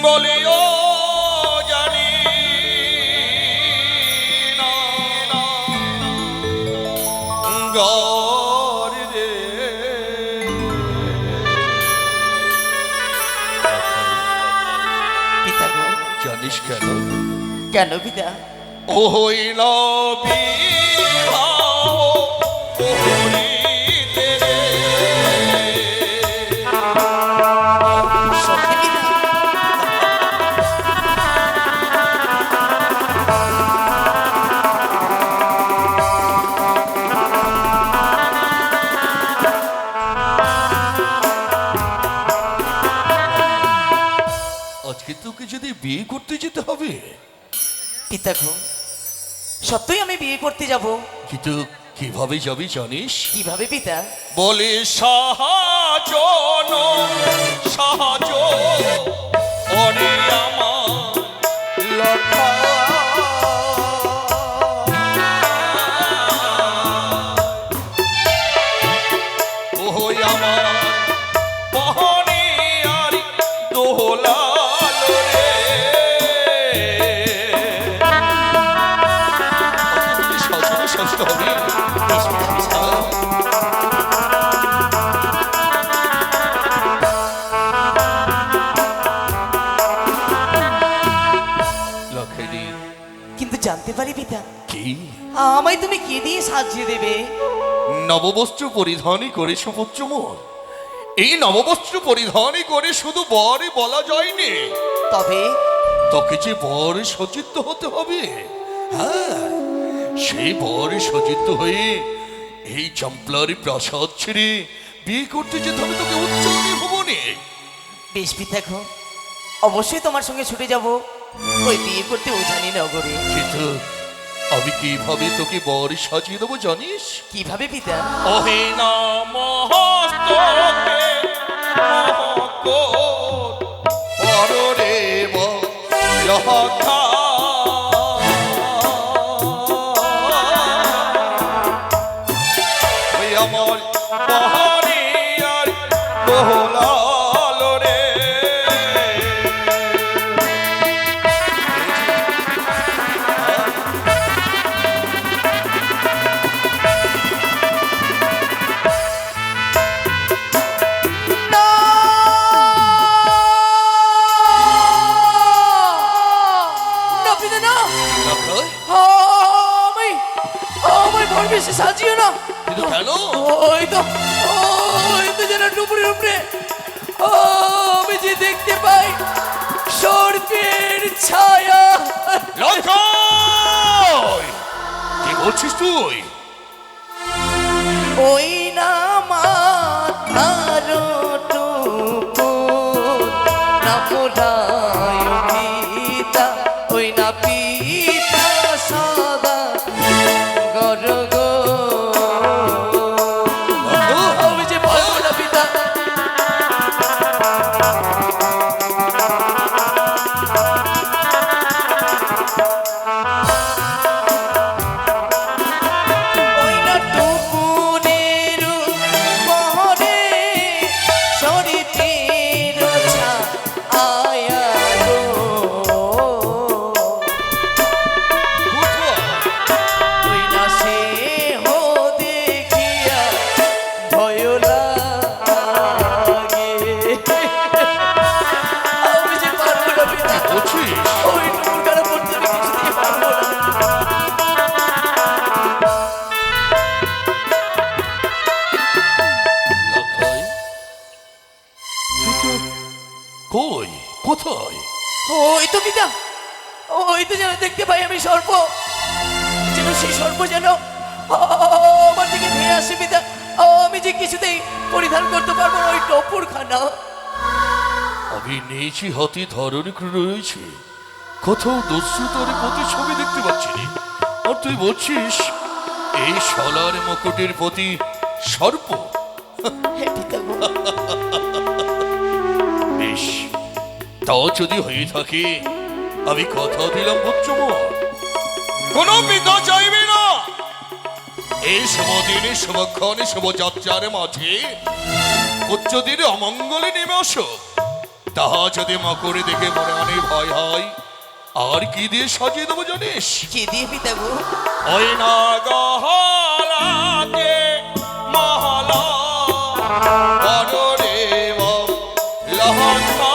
বলিও জানি না গর রে পিতা গো, জানিস কেন কেন পিতা? ও হইল বিবাহ করিতে রে। সত্যি পিতা? আজকে তোকে যদি বিয়ে করতে যেতে হবে, পিতা গো, সত্যই আমি বিয়ে করতে যাব। কিন্তু কিভাবে যাবি জানিস? কিভাবে পিতা? বলে সাহায্য সাহায্য ওরে আমার লক্ষা ওই আমার বহনে আর দোলালো রে। সাজনে সাজতে হবে। বেশ পিতা, বেশ পিতা। লক্ষারি কিন্তু জানতে পারি পিতা, কি আমায় তুমি কি দিয়ে সাজিয়ে দেবে? নববস্ত্র পরিধানই করে সুপুত্র মোর। এই নববস্ত্র পরিধানই করে শুধু বরই বলা যায়নি, তবে তোকে যে বর সজ্জিত হতে হবে। হ্যাঁ, সেই বর সজ্জিত হয়ে এই চম্পলারি প্রাসাদ ছেড়ে বিয়ে করতে যেতে হবে তোকে উচ্চনী ভুবনে। বেশ পিতা গো, অবশ্যই তোমার সঙ্গে ছুটে যাব ওই বিয়ে করতে উজানি নগরে। কিন্তু আমি কিভাবে তোকে বর সাজিয়ে দেবো জানিস? কিভাবে পিতা? ওহে না মহস্তকে মহকোট পররে বলহা ওই আমার বহরে আর দোলালো রে। না! না পিতা, না! লক্ষয়, আমায় বর বেশি সাজিও না। কিন্তু কেন? ওই তো যেন ডুবুরে ডুবরে আমি যে দেখতে পাই সর্পের ছায়া। লক্ষয়, কি বলছিস তুই? ওই না মাথার টুকু না পোড়ায় পিতা, ওই না পিতা সদা গরগ। আমি যে পারবো না পিতা। ওই না টুকুনের বহরে শরীরের ছায়া গো। কোথায়? ওই না সে হো দেখিয়া ভয় লাগে। আমি যে পারবো না পিতা। বলছিস? ওই টুকুর কারা পড়তে আমি কিছুতেই পারবো না। লক্ষয়, কিন্তু কই কোথায়? ওই তো পিতা, ওই তো যেন দেখতে পাই আমি সর্প, যেন সেই সর্প যেন আমার দিকে ধেয়ে আসে পিতা। আমি যে কিছুতেই পরিধান করতে পারবো না ওই টপুর খানা। আমি নিয়েছি হাতে ধরনী রয়েছে, কোথাও দস্যুতরে প্রতিচ্ছবি দেখতে পাচ্ছি না। আর তুই বলছিস এই সোলার মুকুটের প্রতি সর্প? হে পিতা গো, বেশ, তাও যদি হয়ে থাকে আমি কথা দিলাম পুত্রমোর, কোনো পিতা চাইবে না এই শুভদিনে শুভক্ষণে শুভযাত্রার মাঝে পুত্রদের অমঙ্গলে নেমে আসো। তাহা যদি মকরে দেখে মনে মনে ভয় হয়, আর কি দিয়ে সাজিয়ে দেবো জানিস? কি দিয়ে পিতা গো? ওই না গহলাকে মহলা বনরে লহঙ্কা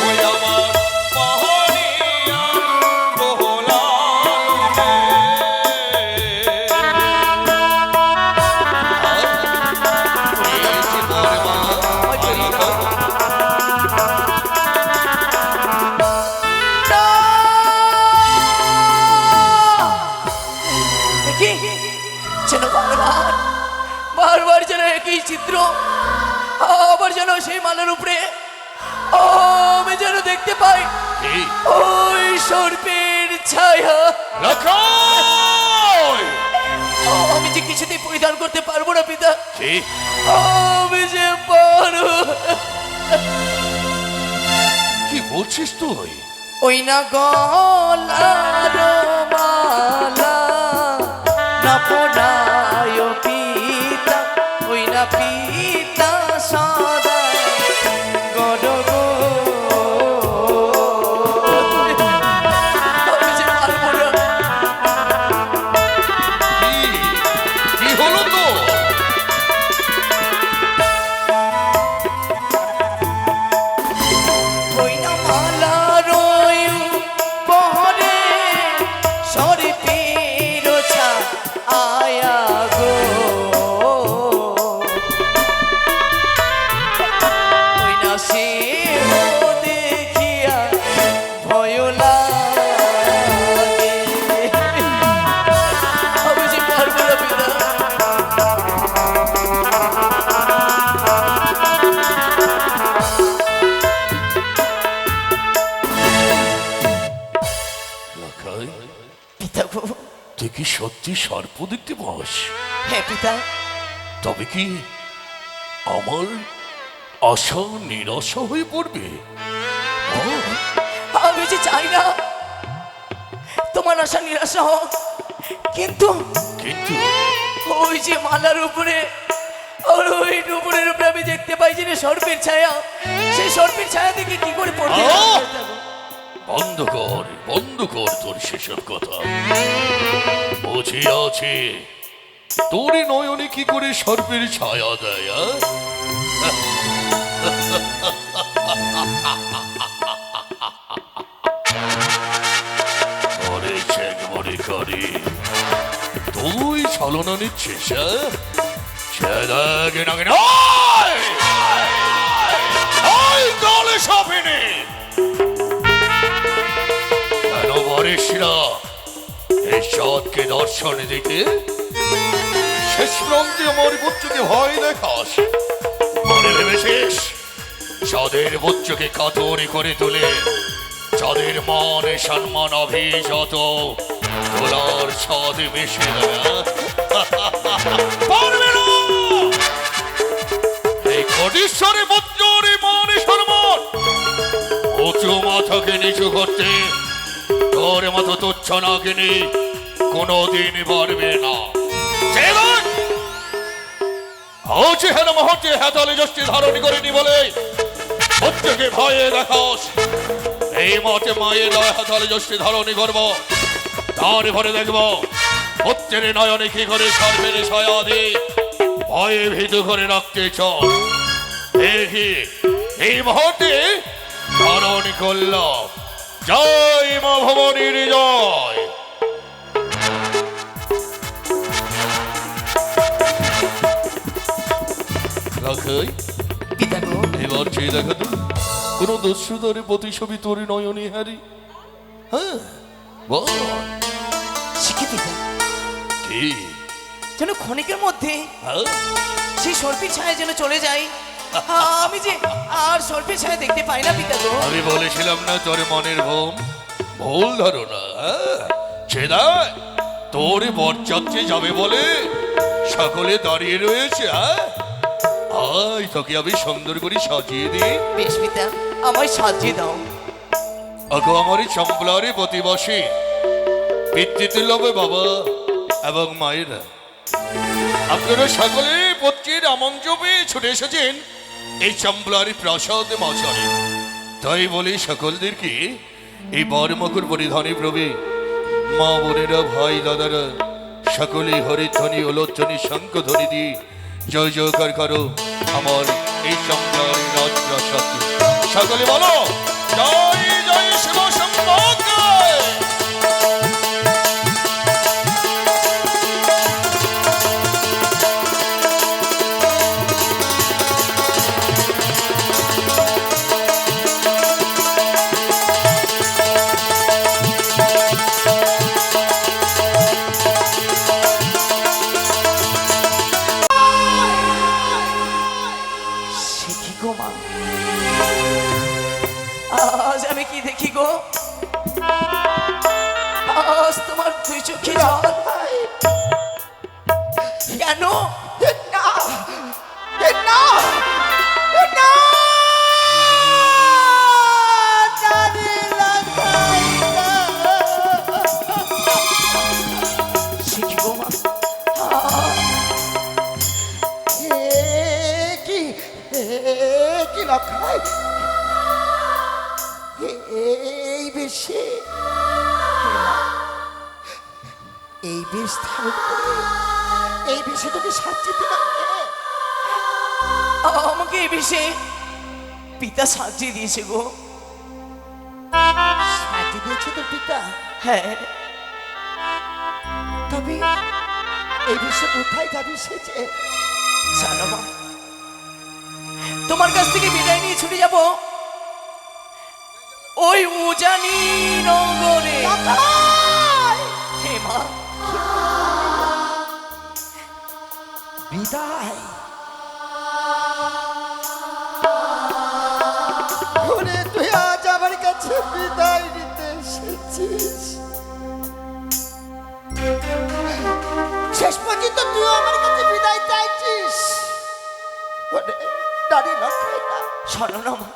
ওই আমার পাহাড়িয়া গহলাকে কি যেন বারবার বারবার যেন একই চিত্র, আবার যেন সেই মালার উপরে আমি যেন দেখতে পাই এই ওই সর্পের ছায়া। লক্ষণ! আমি যে কিছুতেই পরিধান করতে পারবো না পিতা, কি? আমি যে পারো। কি বলছিস তুই? ওই না গলার মালা না পড়ায় পিতা, ওই না পিতা সদা গড় গো। আমি যে পারবো না। কি? কি হলো তো? ওই না মালার ওই পহরে সর্পের ছায়া গো। ওই না সে দেখিয়া ভয় লাগে। আমি যে পারবো না পিতা। লক্ষণ, পিতা গো। তুই কি সত্যি সর্প দেখতে পাস? হ্যাঁ পিতা। তবে কি আমার আশা নিরাশা হয়ে পড়বে? আমি যে চাই না তোমার আশা নিরাশা হোক, কিন্তু কিন্তু ওই যে মালার উপরে আর ওই উপরের উপরে আমি দেখতে পাই যে সর্পের ছায়া, সেই সর্পের ছায়া থেকে কি করে পড়বে? বন্ধ কর তোর সেসব কথা। বুঝে আছে তোর নয়নে কি করে সর্পের ছায়া দেয়? করে চেক মনে করে তুই ছলনা নিচ্ছিস? ছেদাকে নাকি দলে সফিনি কেন বরিসরা এই সৎকে দর্শন দিতে শেষ প্রান্তে আমার পুত্রকে ভয় দেখাস? মনে ভেবেছিস যাদের পুত্রকে কাতরে করে তোলে, যাদের মান সম্মান অভিজাত তোলার সাথে মিশে দেয়? পারবে না! এই কোটিশ্বরে পুত্রের মান সম্মান উঁচু মাথাকে নিচু করতে তোর মতো তুচ্ছ না কিনে কোনদিন পারবে না। হেন মহর্তে হেতালে যষ্টি ধারণ করিনি বলে পুত্রকে ভয়ে দেখাস। এই মতে মায়ের নয় হাতালে যষ্টি ধারণই করবো, তার ভরে দেখবো পুত্রের নয়নে কি করে সর্বের ছায়া দিয়ে ভয়ে ভীত করে রাখতে চল। দেখি এই মুহূর্তে ধারণ করল। জয় মা ভবানীর জয়। পিতা গো। এবার চেয়ে দেখা তো কোন দস্যুদারে প্রতিছবি তোর নয়নে হারি। হ্যাঁ বল শিখে পিতা, কি? যেন ক্ষণিকের মধ্যে হ্যাঁ? সেই সর্পের ছায়া যেন চলে যায়, আমি যে আর সর্পের ছায়া দেখতে পাই না পিতা গো। আমি বলেছিলাম না তোর মনের ভুল ধারণা। ছেদা তোর বরযাত্রী যাবে বলে সকলে দাঁড়িয়ে রয়েছে। আয় তোকে আমি সুন্দর করে সাজিয়ে দিই। বেশ পিতা, আমায় সাজিয়ে দাও। আগো আমার চম্পলারে প্রতিবাসী পিতৃতুল্য বাবা এবং মায়েরা, আপনারা সকলে পত্রের আমন্ত্রণ পেয়ে ছুটে এসেছেন এই চম্বলার প্রাসাদ মাচারে। তাই বলে সকলদেরকে এই বরমকর পরিধানে প্রবে মা বোনেরা, ভাই দাদারা সকলে হরিধ্বনি ওলধ্বনি শঙ্খধ্বনি দিয়ে জয় জয়কার করো আমার এই চম্বলার রাজপ্রাসাদকে। সকলে বলো জয় জয় শিব শম্ভকে। সে কি গো মা, আজ আমি কি দেখি গো? আজ তোমার দুই চোখে জল। কেন? সে কি গো মা? কি লক্ষায় এই বেশে এই বেশ ধারণ করে এই বেশে তোকে সাজিয়ে দিলাম। আমাকে এই বিষয়ে পিতা সাজিয়ে দিয়েছে গো। সাজিয়ে দিয়েছে তোর পিতা? হ্যাঁ, তবে এই বেশে কোথায় যাবি সেজে? জানো মা, তোমার কাছ থেকে বিদায় নিয়ে ছুটে যাব ওই উজানি নগরে। হে মা, বিদায়? ওরে তুই আজ আমার কাছে বিদায় নিতে এসেছিস? শেষ পর্যন্ত তুই আমার কাছে বিদায় চাইছিস? ওরে দাঁড়িয়ে লক্ষায় না। শোনো না মা,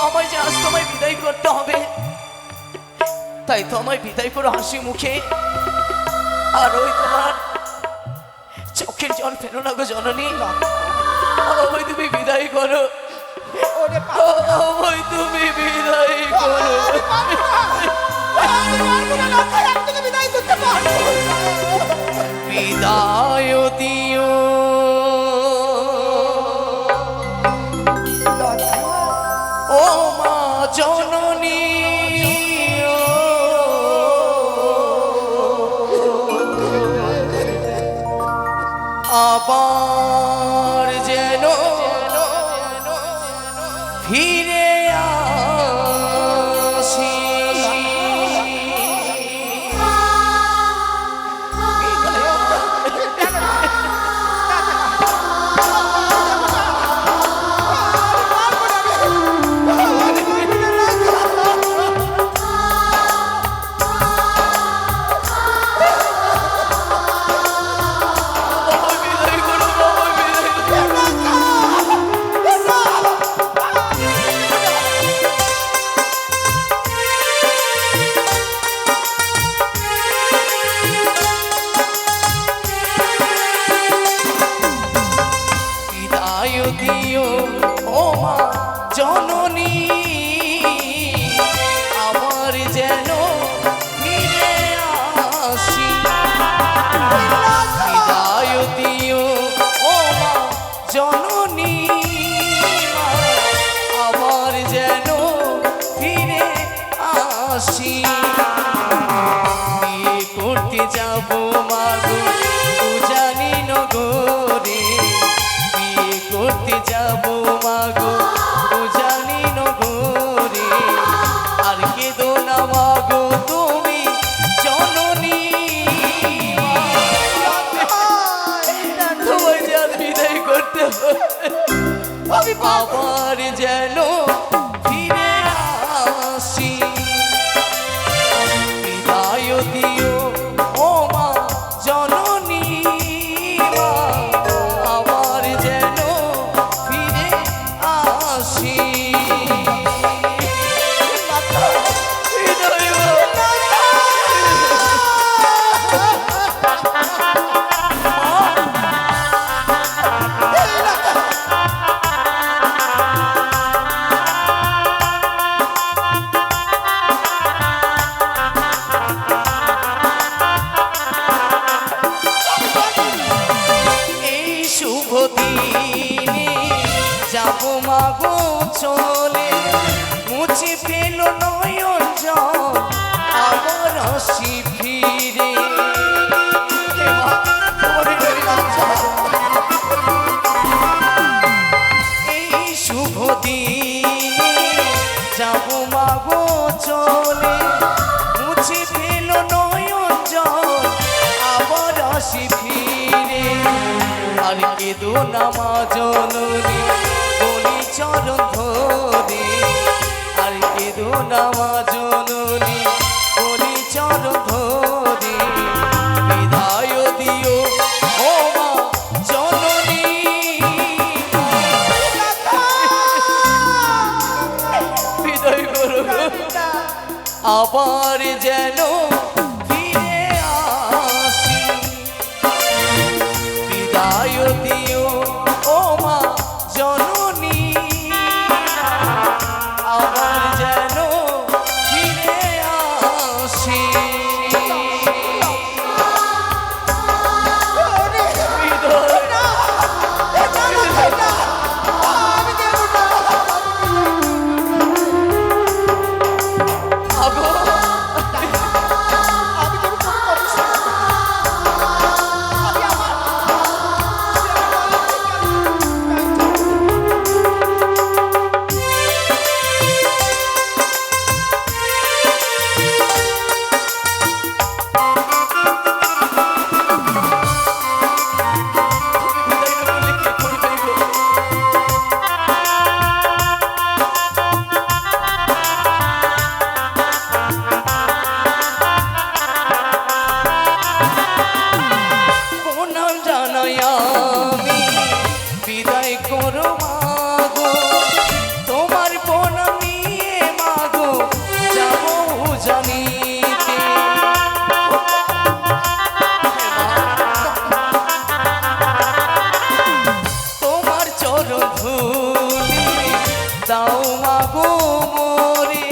আমায় যে আজ তোমায় বিদায় করতে হবে, তাই তো আমায় বিদায় করো হাসি মুখে। আর ওই তোমার চোখের জল ফেলো না গো জননী, আমায় তুমি বিদায় করো, ওরে আমায় তুমি বিদায় করো। বিদায় করতে পারবো না। বিদায় দিও ও মা জননী, আবার যেন ফিরে আসি। দিও ও মা জননী, আবার যেন ফিরে আসি। বিদায় দিও ও মা জননী, আবার যেন ফিরে আসি। বিয়ে করতে যাবো মাগো উজানি নগরে, করতে যাব মাগো উজানি নগরে। আর কেঁদো না মাগো তুমি জননী, তোমায় যে আর বিদায় করতে হবে, আবার যেন ফিরে আসি। বিদায় দিও ও মা জননী, আবার যেন ফিরে আসি। বিদায় চলে মুছে ফেল নয়ন জল আবার আসি ফিরে হে মা, তোমাদের জন্য আচ্ছা। এই শুভ দিনে যাব মাগো চলে মুছে ফেল নয়ন জল আবার আসি ফিরে আর কেঁদো না মা জননী বলি চরণ ধরে আর কেঁদো না মা জননী বলি চরণ ধরে বিদায় দিও ও মা জননী বিদায় করো আবার যেন ফিরে আসি বিদায় দিও ও মা জননী আবার যেন ফিরে আসি প্রণাম জানাই আমি বিদায় করো মাগো তোমার প্রণাম নিয়ে মাগো যাবো জানিতে তোমার চরণ ধুলি দাও মাগো মোরে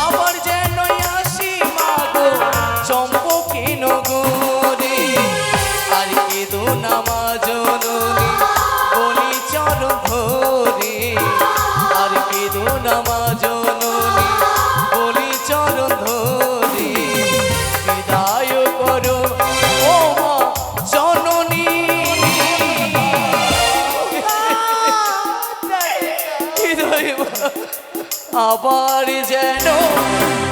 আবার যেন আসি মাগো চম্পকে নগরে আর কেঁদো না মা জননী বলি চরণ ধরে আর কেঁদো না মা জননী বলি চরণ ধরে বিদায় করো ও মা জননী হৃদয় আবার যেন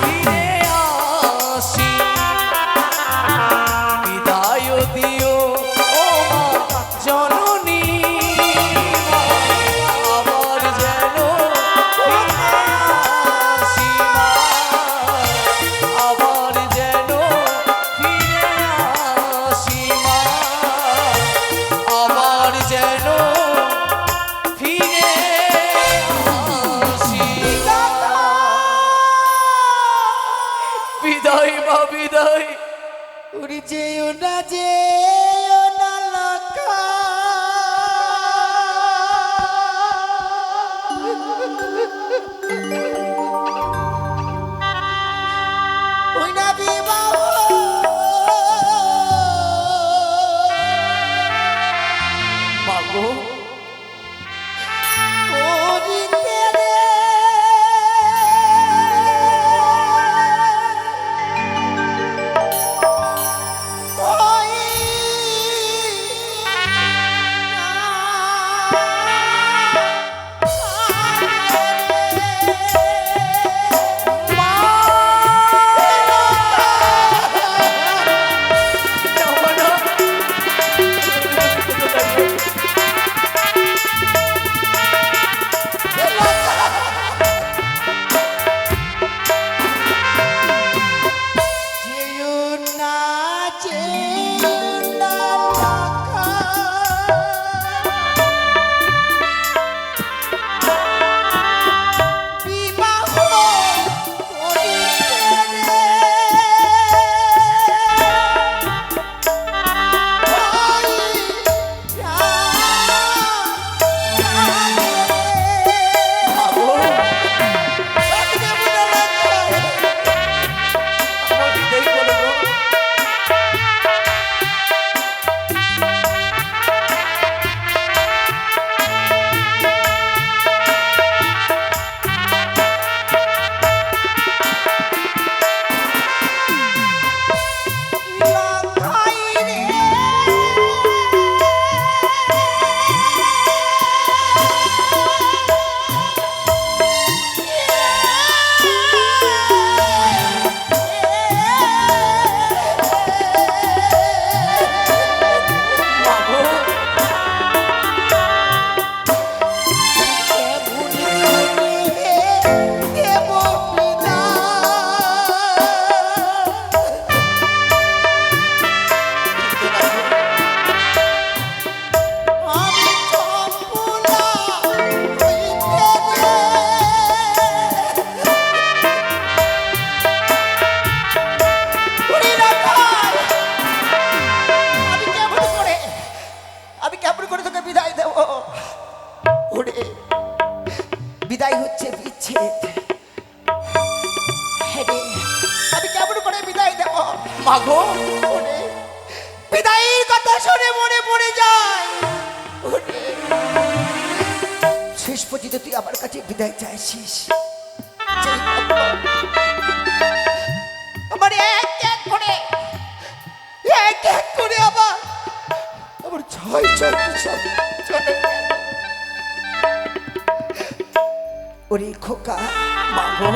ফিরে আসি বিদায় দিও ও মা জননী আবার যেন ফিরে আসি মা আবার যেন ফিরে আসি মা আবার যেন ফিরে আসি বিদায় মা বিদায় উড়ি যেও না লকা ওই না বিবাহ মাগো করিতে রে ওই যদি তুই আমার কাছে বিদায় চাইছিস, যেই হোক, আমার এক এক করে আমার ছয় ছয় সব চলে গেল। ওরে খোকা, মা গো,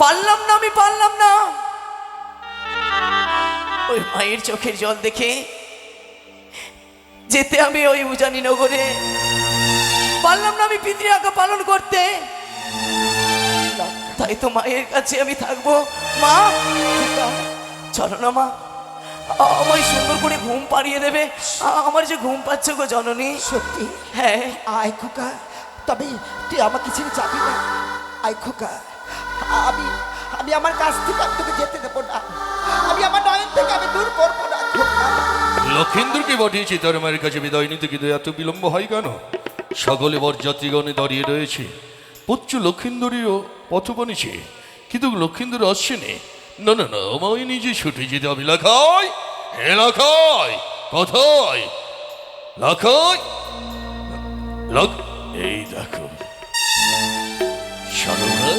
পারলাম না, আমি পারলাম না। ওই মায়ের চোখের জল দেখে যেতে আমি ওই উজানি নগরে, পারলাম না আমি পিতৃ আজ্ঞা পালন করতে। তাই তো মায়ের কাছে আমি থাকবো। মা, চলো না মা, আমায় সুন্দর করে ঘুম পাড়িয়ে দেবে। আমার যে ঘুম পাচ্ছে গো জননী। সত্যি? হ্যাঁ। আয় খোকা, তবে তুই আমাকে ছেড়ে যাবি না। আয় খোকা, আমি আমার কাছ থেকে আমি তোকে যেতে দেবো না। আমি আমার নয়ন থেকে আমি দূর করবো না খোকা। লক্ষেন্দ্রকে পাঠিয়েছি তার মায়ের কাছে বিদায় নিতে, কিন্তু এত বিলম্ব হয় কেন? সকলে বরযাত্রীগণে দাঁড়িয়ে রয়েছে। পুত্র লক্ষেন্দরেরও পথ বনেছে, কিন্তু লক্ষেন্দর আসছে নে। না না না, আমায় নিজে ছুটে যেতে হবে। লাখাই, হে লাখাই, কোথায় লাখাই? এই দেখো সরকা,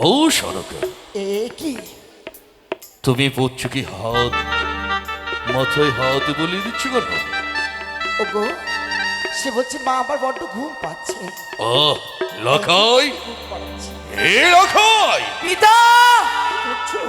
ও সরকা, এ কি? তুমি পুত্রকে হাত, মাথায় হাত বলিয়ে দিচ্ছ কেন? ওগো, সে বলছে মা আমার বড্ড ঘুম পাচ্ছে। ও লাখাই, ঘুম পাচ্ছে। হে লাখাই, পিতা! বুঝছো?